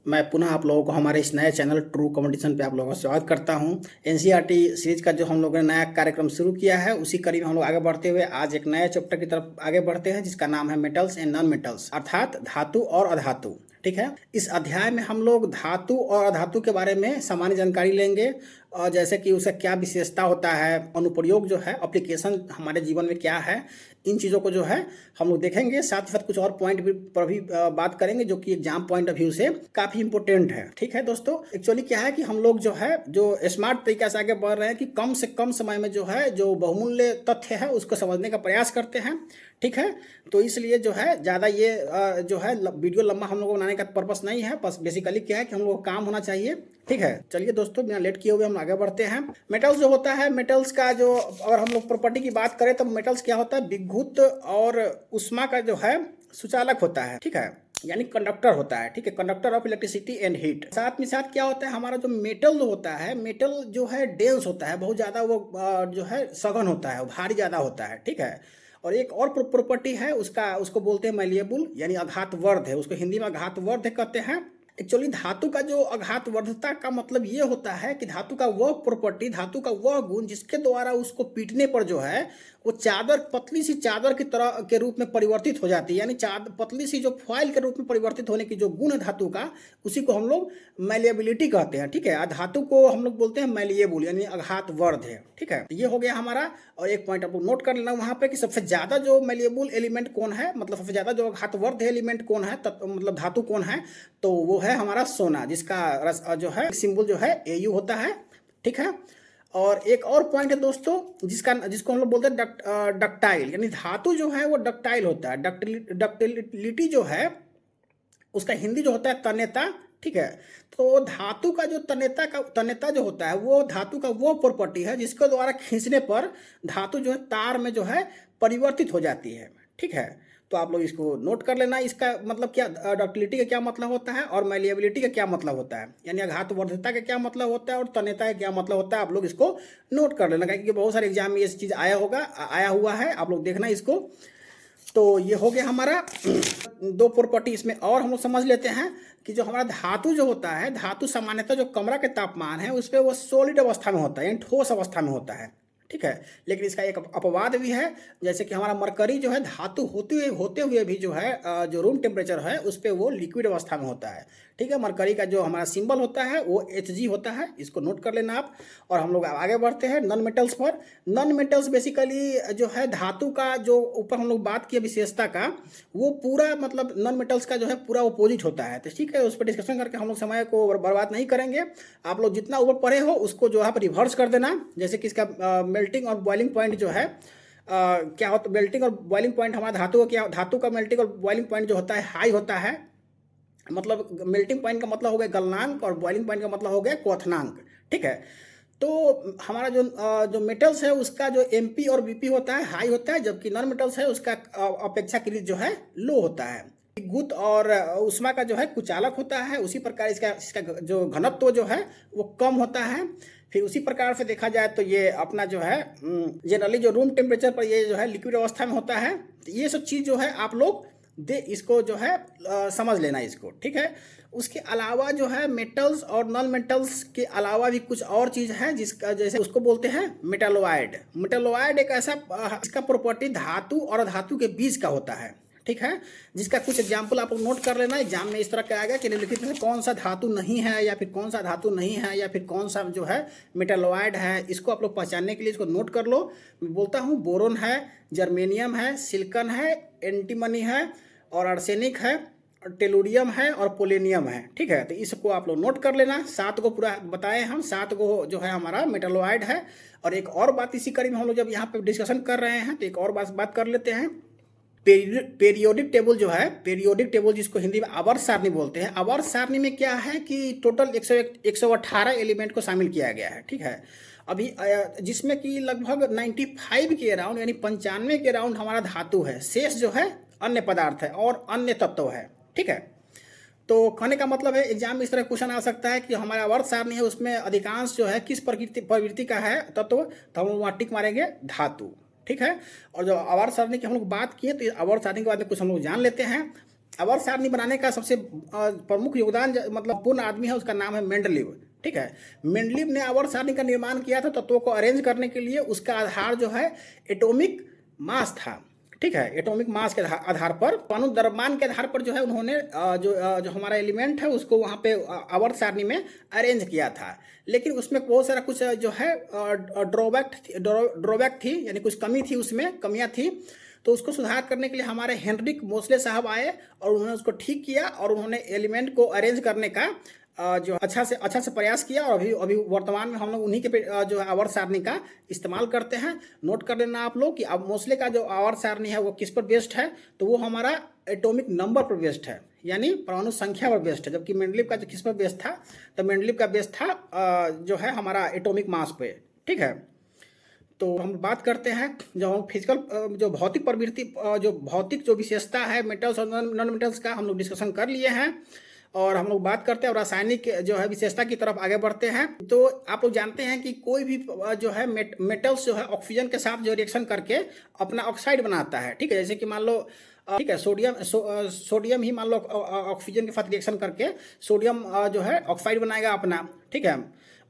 मैं पुनः आप लोगों को हमारे इस नए चैनल ट्रू कंपटीशन पे आप लोगों का स्वागत करता हूं। एनसीईआरटी सीरीज का जो हम लोगों ने नया कार्यक्रम शुरू किया है, उसी कड़ी में हम लोग आगे बढ़ते हुए आज एक नए चैप्टर की तरफ आगे बढ़ते हैं, जिसका नाम है मेटल्स एंड नॉन मेटल्स, अर्थात धातु और अधातु। ठीक है, इस अध्याय में हम लोग धातु और अधातु के बारे में सामान्य जानकारी लेंगे, और जैसे कि उसका क्या विशेषता होता है, अनुप्रयोग जो है, एप्लीकेशन हमारे जीवन में क्या है, इन चीज़ों को जो है हम लोग देखेंगे। साथ ही साथ कुछ और पॉइंट भी पर भी बात करेंगे जो कि एग्जाम पॉइंट ऑफ व्यू से काफ़ी इंपॉर्टेंट है। ठीक है दोस्तों, एक्चुअली क्या है कि हम लोग जो है जो स्मार्ट तरीके से आगे बढ़ रहे हैं कि कम से कम समय में जो है जो बहुमूल्य तथ्य है उसको समझने का प्रयास करते हैं। ठीक है, तो इसलिए जो है ज़्यादा ये जो है वीडियो लंबा हम लोग को बनाने का पर्पस नहीं है, बस बेसिकली क्या है कि हम लोग को काम होना चाहिए। ठीक है, चलिए दोस्तों, बिना लेट किए हुए हम आगे बढ़ते हैं। मेटल्स जो होता है, मेटल्स का जो अगर हम लोग प्रॉपर्टी की बात करें तो मेटल्स क्या होता है, विद्युत और ऊष्मा का जो है सुचालक होता है। ठीक है, यानी कंडक्टर होता है। ठीक है, conductor of electricity and heat. साथ में साथ क्या होता है, हमारा जो मेटल होता है, मेटल जो है डेंस होता है, बहुत ज़्यादा वो जो है सघन होता है, भारी ज़्यादा होता है। ठीक है, और एक और प्रॉपर्टी है उसका, उसको बोलते हैं मैलिएबल, यानी आघातवर्ध है, उसको हिंदी में आघातवर्ध कहते हैं। एक्चुअली धातु का जो आघातवर्धता का मतलब ये होता है कि धातु का वह प्रॉपर्टी, धातु का वह गुण जिसके द्वारा उसको पीटने पर जो है वो चादर, पतली सी चादर की तरह के रूप में परिवर्तित हो जाती है, यानी पतली सी जो फॉइल के रूप में परिवर्तित होने की जो गुण है धातु का, उसी को हम लोग मैलिएबिलिटी कहते हैं। ठीक है, धातु को हम लोग बोलते हैं मैलिएबल, यानी आघातवर्ध है। ठीक है, ये हो गया हमारा। और एक पॉइंट आप लोग नोट कर लेना वहाँ पे कि सबसे ज़्यादा जो मैलिएबल एलिमेंट कौन है, मतलब सबसे ज़्यादा जो आघातवर्ध एलिमेंट कौन है, मतलब धातु कौन है, तो वो है हमारा सोना, जिसका जो है सिंबल जो है AU होता है। ठीक है, और एक और पॉइंट है दोस्तों, जिसको हम लोग बोलते हैं डक्टाइल, यानी धातु जो है वो डक्टाइल होता है। डक्टिलिटी जो है उसका हिंदी जो होता है तन्यता। ठीक है, तो धातु का जो तन्यता जो होता है वो धातु का वो प्रॉपर्टी है जिसके द्वारा खींचने पर धातु जो है तार में जो है परिवर्तित हो जाती है। ठीक है, तो आप लोग इसको नोट कर लेना, इसका मतलब क्या, डक्टिलिटी का क्या मतलब होता है और मैलिएबिलिटी का क्या मतलब होता है, यानी आघातवर्धता का क्या मतलब होता है और तन्यता का क्या मतलब होता है। आप लोग इसको नोट कर लेना, क्योंकि बहुत सारे एग्जाम में ये चीज़ आया हुआ है, आप लोग देखना इसको। तो ये हो गया हमारा दो प्रॉपर्टी। इसमें और हम लोग समझ लेते हैं कि जो हमारा धातु जो होता है, धातु सामान्यतः जो कमरा के तापमान है उस पर वो सॉलिड अवस्था में होता है, यानी ठोस अवस्था में होता है। ठीक है, लेकिन इसका एक अपवाद भी है, जैसे कि हमारा मरकरी जो है धातु होते हुए भी जो है जो रूम टेम्परेचर है उस पर वो लिक्विड अवस्था में होता है। ठीक है, मरकरी का जो हमारा सिंबल होता है वो Hg होता है, इसको नोट कर लेना आप। और हम लोग आगे बढ़ते हैं नॉन मेटल्स पर। नॉन मेटल्स बेसिकली जो है धातु का जो ऊपर हम लोग बात किए विशेषता का, वो पूरा मतलब नॉन मेटल्स का जो है पूरा अपोजिट होता है। तो ठीक है, उस पर डिस्कशन करके हम लोग समय को बर्बाद नहीं करेंगे। आप लोग जितना ऊपर पढ़े हो उसको जो है आप रिवर्स कर देना। जैसे कि इसका मेल्टिंग और बॉइलिंग पॉइंट जो है क्या होता है, मेल्टिंग और बॉइलिंग पॉइंट हमारा धातु का क्या, धातु का मेल्टिंग और बॉइलिंग पॉइंट जो होता है हाई होता है। मतलब मेल्टिंग पॉइंट का मतलब हो गया गलनांक और बॉइलिंग पॉइंट का मतलब हो गया क्वथनांक। ठीक है, तो हमारा जो मेटल्स है उसका जो MP और BP होता है हाई होता है, जबकि नॉन मेटल्स है उसका अपेक्षाकृत जो है लो होता है। गुत और ऊष्मा का जो है कुचालक होता है, उसी प्रकार इसका जो घनत्व जो है वो कम होता है। फिर उसी प्रकार से देखा जाए तो ये अपना जो है जनरली जो रूम टेम्परेचर पर ये जो है लिक्विड अवस्था में होता है। तो ये सब चीज़ जो है आप लोग इसको जो है समझ लेना इसको। ठीक है, उसके अलावा जो है मेटल्स और नॉन मेटल्स के अलावा भी कुछ और चीज़ है जिसका, जैसे उसको बोलते हैं मेटालोइड। मेटालोइड एक ऐसा इसका प्रॉपर्टी धातु और अधातु के बीच का होता है। ठीक है, जिसका कुछ एग्जाम्पल आप लोग नोट कर लेना, एग्जाम में इस तरह का आएगा कि निम्नलिखित में कौन सा धातु नहीं है, या फिर कौन सा धातु नहीं है, या फिर कौन सा जो है मेटालोइड है। इसको आप लोग पहचानने के लिए इसको नोट कर लो। मैं बोलता हूँ बोरोन है, जर्मेनियम है, सिलिकॉन है, एंटीमनी है और आर्सेनिक है, टेलुरियम है और पोलेनियम है। ठीक है, तो इसको आप लोग नोट कर लेना। 7 को पूरा बताए हम, 7 को जो है हमारा मेटालोइड है। और एक और बात इसी कड़ी में हम लोग जब यहाँ पे डिस्कशन कर रहे हैं तो एक और बात कर लेते हैं। पेरियोडिक टेबल जो है, पेरियोडिक टेबल जिसको हिंदी में आवर्त सारणी बोलते हैं, आवर्त सारणी में क्या है कि टोटल 118 एलिमेंट को शामिल किया गया है। ठीक है, अभी जिसमें कि लगभग 95 के अराउंड, यानी 95 के अराउंड हमारा धातु है, शेष जो है अन्य पदार्थ है और अन्य तत्व है। ठीक है, तो कहने का मतलब है एग्जाम में इस तरह क्वेश्चन आ सकता है कि हमारा आवर्त सारणी है उसमें अधिकांश जो है किस प्रवृत्ति का है तत्व, तो हम वहाँ टिक मारेंगे धातु। ठीक है, और जो आवर्त सारणी की हम लोग बात किए तो आवर्त सारणी के बाद में कुछ हम लोग जान लेते हैं आवर्त सारणी बनाने का सबसे प्रमुख योगदान मतलब पूर्ण आदमी है, उसका नाम है मेंडलीव। ठीक है, मेंडलीव ने आवर्त सारणी का निर्माण किया था तत्वों को अरेंज करने के लिए। उसका आधार जो है एटॉमिक मास था। ठीक है, एटॉमिक मास के आधार पर, परमाणु द्रव्यमान के आधार पर जो है उन्होंने जो हमारा एलिमेंट है उसको वहाँ पे आवर्त सारणी में अरेंज किया था। लेकिन उसमें बहुत सारा कुछ जो है ड्रॉबैक थी, यानी कुछ कमी थी, उसमें कमियाँ थी। तो उसको सुधार करने के लिए हमारे हेनरिक मोसले साहब आए और उन्होंने उसको ठीक किया और उन्होंने एलिमेंट को अरेंज करने का जो अच्छा से प्रयास किया। और अभी वर्तमान में हम लोग उन्हीं के जो आवर्त सारणी का इस्तेमाल करते हैं। नोट कर लेना आप लोग कि अब मोसले का जो आवर्त सारणी है वो किस पर बेस्ड है, तो वो हमारा एटॉमिक नंबर पर बेस्ड है, यानी परमाणु संख्या पर बेस्ड है। जबकि मेंडलीव का जो किस पर बेस्ड था, तो मेंडलीव का बेस्ड था जो है हमारा एटॉमिक मास पे। ठीक है, तो हम बात करते हैं जो हम फिजिकल जो भौतिक प्रवृत्ति जो भौतिक जो विशेषता है मेटल्स और नॉन मेटल्स का हम लोग डिस्कशन कर लिए हैं। और हम लोग बात करते हैं और रासायनिक जो है विशेषता की तरफ आगे बढ़ते हैं। तो आप लोग जानते हैं कि कोई भी जो है मेटल्स जो है ऑक्सीजन के साथ जो रिएक्शन करके अपना ऑक्साइड बनाता है। ठीक है, जैसे कि मान लो ठीक है सोडियम ही मान लो ऑक्सीजन के साथ रिएक्शन करके सोडियम जो है ऑक्साइड बनाएगा अपना। ठीक है,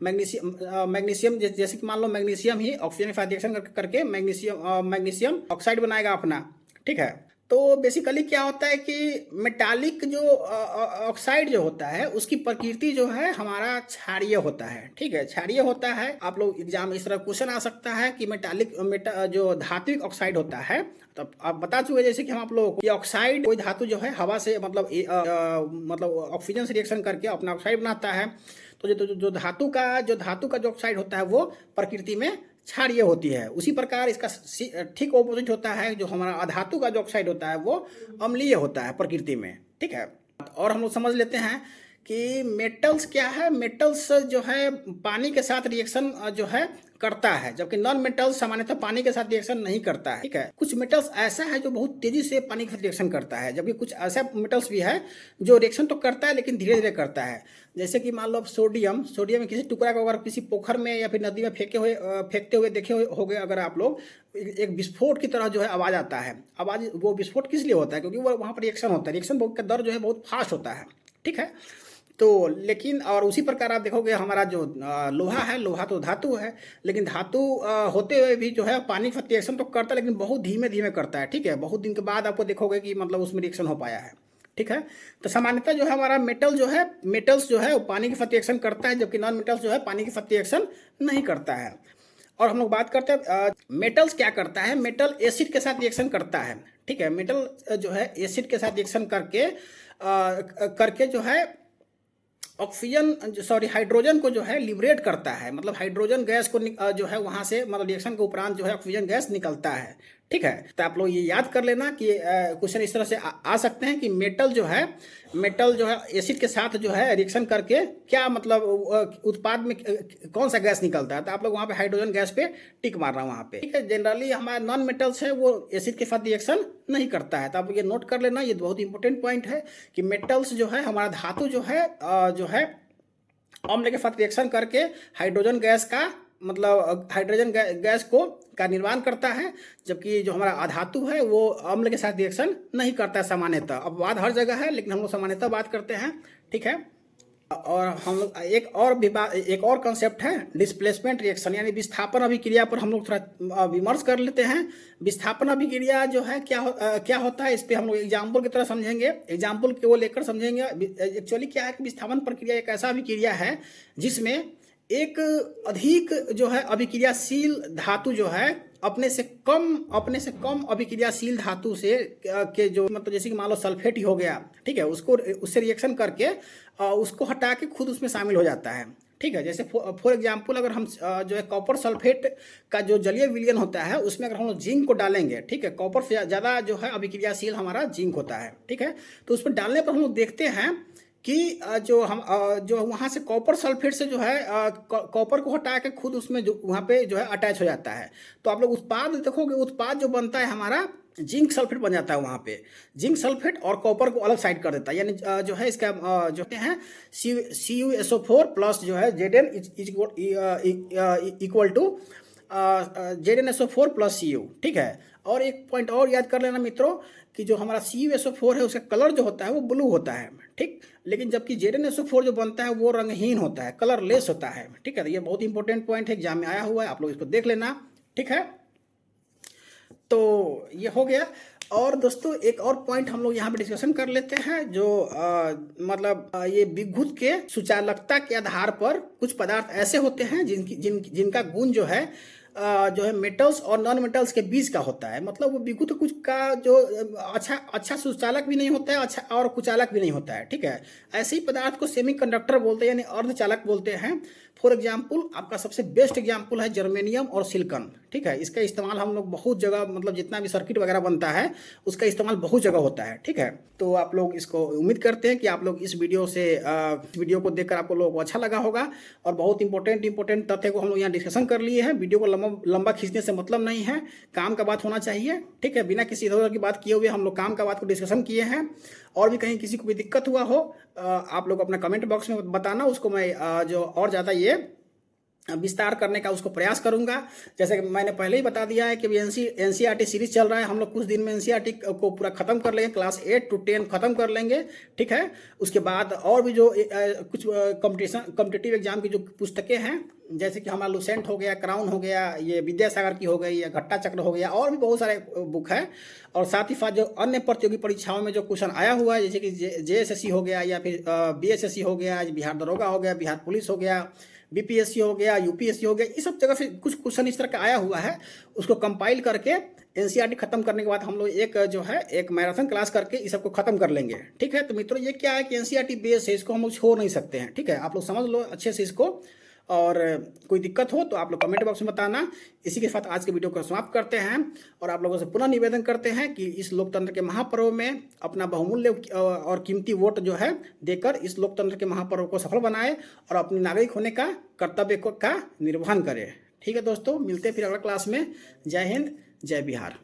मैग्नीशियम जैसे कि मान लो मैग्नीशियम ही ऑक्सीजन के साथ रिएक्शन करके मैग्नीशियम ऑक्साइड बनाएगा अपना। ठीक है, तो बेसिकली क्या होता है कि मेटालिक जो ऑक्साइड जो होता है उसकी प्रकृति जो है हमारा क्षारीय होता है। ठीक है, क्षारीय होता है। आप लोग एग्जाम में इस तरह क्वेश्चन आ सकता है कि जो धात्विक ऑक्साइड होता है, तो आप बता चुके जैसे कि हम आप लोग ये ऑक्साइड कोई धातु जो है हवा से मतलब ऑक्सीजन से रिएक्शन करके अपना ऑक्साइड बनाता है। तो जो धातु का जो ऑक्साइड होता है वो प्रकृति में क्षारीय होती है। उसी प्रकार इसका ठीक ऑपोजिट होता है, जो हमारा अधातु का जो ऑक्साइड होता है वो अम्लीय होता है प्रकृति में। ठीक है, और हम लोग समझ लेते हैं कि मेटल्स क्या है। मेटल्स जो है पानी के साथ रिएक्शन जो है करता है, जबकि नॉन मेटल्स सामान्यतः पानी के साथ रिएक्शन नहीं करता है। ठीक है, कुछ मेटल्स ऐसा है जो बहुत तेजी से पानी के साथ रिएक्शन करता है, जबकि कुछ ऐसा मेटल्स भी है जो रिएक्शन तो करता है लेकिन धीरे धीरे करता है। जैसे कि मान लो सोडियम किसी टुकड़ा को अगर किसी पोखर में या फिर नदी में फेंकते हुए देखे होंगे अगर आप लोग, एक विस्फोट की तरह जो है आवाज़ आता है। आवाज़ वो विस्फोट किस लिए होता है, क्योंकि वो वहाँ पर रिएक्शन होता है, रिएक्शन का दर जो है बहुत फास्ट होता है। ठीक है, तो लेकिन और उसी प्रकार आप देखोगे हमारा जो लोहा है, लोहा तो धातु है, लेकिन धातु होते हुए भी जो है पानी के साथ रिएक्शन तो करता है लेकिन बहुत धीमे धीमे करता है। ठीक है, बहुत दिन के बाद आपको देखोगे कि मतलब उसमें रिएक्शन हो पाया है। ठीक है, तो सामान्यतः जो है हमारा मेटल्स जो है वो पानी के साथ रिएक्शन करता है, जबकि नॉन मेटल्स जो है पानी के साथ रिएक्शन नहीं करता है। और हम लोग बात करते हैं मेटल्स क्या करता है। मेटल एसिड के साथ रिएक्शन करता है। ठीक है, मेटल जो है एसिड के साथ रिएक्शन करके जो है हाइड्रोजन को जो है लिबरेट करता है। मतलब हाइड्रोजन गैस को जो है वहाँ से मतलब रिएक्शन के उपरांत जो है ऑक्सीजन गैस निकलता है। ठीक है, तो आप लोग ये याद कर लेना कि क्वेश्चन इस तरह से आ सकते हैं कि मेटल जो है एसिड के साथ जो है रिएक्शन करके क्या मतलब उत्पाद में कौन सा गैस निकलता है, तो आप लोग वहाँ पे हाइड्रोजन गैस पे टिक मारना वहाँ पे। ठीक है, जनरली हमारा नॉन मेटल्स है वो एसिड के साथ रिएक्शन नहीं करता है। तो आप ये नोट कर लेना, ये बहुत इंपॉर्टेंट पॉइंट है कि मेटल्स जो है हमारा धातु जो है अम्ल के साथ रिएक्शन करके हाइड्रोजन गैस का मतलब हाइड्रोजन गैस का निर्माण करता है, जबकि जो हमारा अधातु है वो अम्ल के साथ रिएक्शन नहीं करता है सामान्यतः। अब बात हर जगह है लेकिन हम लोग सामान्यतः बात करते हैं। ठीक है, और हम लोग एक और कंसेप्ट है डिस्प्लेसमेंट रिएक्शन, यानी विस्थापन अभिक्रिया पर हम लोग थोड़ा विमर्श कर लेते हैं। विस्थापन अभिक्रिया जो है क्या होता है, इस पर हम लोग एग्जाम्पल की तरह समझेंगे, एग्जाम्पल को लेकर समझेंगे। एक्चुअली क्या है कि विस्थापन प्रक्रिया एक ऐसा अभिक्रिया है जिसमें एक अधिक जो है अभिक्रियाशील धातु जो है अपने से कम अभिक्रियाशील धातु से के जो मतलब जैसे कि मान लो सल्फेट ही हो गया। ठीक है, उससे रिएक्शन करके उसको हटा के खुद उसमें शामिल हो जाता है। ठीक है, जैसे फॉर एग्जांपल अगर हम जो है कॉपर सल्फेट का जो जलीय विलयन होता है उसमें अगर हम लोग जिंक को डालेंगे, ठीक है, कॉपर से ज़्यादा जो है अभिक्रियाशील हमारा जिंक होता है। ठीक है, तो उस पर डालने पर हम लोग देखते हैं कि जो वहाँ से कॉपर सल्फेट से जो है कॉपर को हटा के खुद उसमें जो वहाँ पे जो है अटैच हो जाता है। तो आप लोग उत्पाद देखोगे, उत्पाद जो बनता है हमारा जिंक सल्फेट बन जाता है वहाँ पे। जिंक सल्फेट और कॉपर को अलग साइड कर देता है, यानी जो है इसका जो है CuSO4 प्लस जो है Zn equal to ZnSO4 plus Cu, ठीक है। और एक पॉइंट और याद कर लेना मित्रों कि जो हमारा CuSO4 है उसका कलर जो होता है वो ब्लू होता है, ठीक। लेकिन जबकि ZnSO4 जो बनता है वो रंगहीन होता है, कलरलेस होता है, ठीक है। तो ये बहुत इंपॉर्टेंट पॉइंट है, एग्जाम में आया हुआ है, आप लोग इसको देख लेना, ठीक है। तो ये हो गया। और दोस्तों एक और पॉइंट हम लोग यहाँ पे डिस्कशन कर लेते हैं, जो ये विद्युत के सुचालकता के आधार पर कुछ पदार्थ ऐसे होते हैं जिनका गुण जो है मेटल्स और नॉन मेटल्स के बीच का होता है। मतलब वो विद्युत कुछ का जो अच्छा सुचालक भी नहीं होता है, अच्छा और कुचालक भी नहीं होता है, ठीक है। ऐसे ही पदार्थ को सेमीकंडक्टर बोलते हैं, यानी अर्धचालक बोलते हैं। फॉर एग्जाम्पल आपका सबसे बेस्ट एग्जाम्पल है जर्मेनियम और सिलिकॉन, ठीक है। इसका इस्तेमाल हम लोग बहुत जगह, मतलब जितना भी सर्किट वगैरह बनता है उसका इस्तेमाल बहुत जगह होता है, ठीक है। तो आप लोग इसको उम्मीद करते हैं कि आप लोग इस वीडियो को देखकर आपको लोगों को अच्छा लगा होगा। और बहुत इंपॉर्टेंट तथ्य को हम लोग यहाँ डिस्कशन कर लिए हैं। वीडियो को लंबा खींचने से मतलब नहीं है, काम का बात होना चाहिए, ठीक है। बिना किसी इधर उधर की बात किए हुए हम लोग काम का बात को डिस्कशन किए हैं। और भी कहीं किसी को भी दिक्कत हुआ हो आप लोग अपना कमेंट बॉक्स में बताना, उसको मैं जो और ज़्यादा ये विस्तार करने का उसको प्रयास करूंगा। जैसे कि मैंने पहले ही बता दिया है कि एनसीईआरटी सीरीज चल रहा है, हम लोग कुछ दिन में एनसीईआरटी को पूरा खत्म कर लेंगे, क्लास 8 to 10 खत्म कर लेंगे, ठीक है। उसके बाद और भी जो कुछ कॉम्पिटिटिव एग्जाम की जो पुस्तकें हैं, जैसे कि हमारा लुसेंट हो गया, क्राउन हो गया, ये विद्यासागर की हो गई, या घट्टा चक्र हो गया, और भी बहुत सारे बुक है। और साथ ही साथ जो अन्य प्रतियोगी परीक्षाओं में जो क्वेश्चन आया हुआ है, जैसे कि JSSC हो गया, या फिर BSSC हो गया, बिहार दरोगा हो गया, बिहार पुलिस हो गया, BPSC हो गया, UPSC हो गया, इस सब जगह से कुछ क्वेश्चन इस तरह का आया हुआ है। उसको कंपाइल करके एनसीईआरटी खत्म करने के बाद हम लोग एक मैराथन क्लास करके इस सबको खत्म कर लेंगे, ठीक है। तो मित्रों ये क्या है कि एनसीईआरटी बेस है, इसको हम लोग छोड़ नहीं सकते हैं, ठीक है। आप लोग समझ लो अच्छे से इसको, और कोई दिक्कत हो तो आप लोग कमेंट बॉक्स में बताना। इसी के साथ आज के वीडियो को समाप्त करते हैं, और आप लोगों से पुनः निवेदन करते हैं कि इस लोकतंत्र के महापर्व में अपना बहुमूल्य और कीमती वोट जो है देकर इस लोकतंत्र के महापर्व को सफल बनाए और अपने नागरिक होने का कर्तव्य का निर्वहन करें, ठीक है दोस्तों। मिलते हैं फिर अगला क्लास में। जय हिंद, जय बिहार।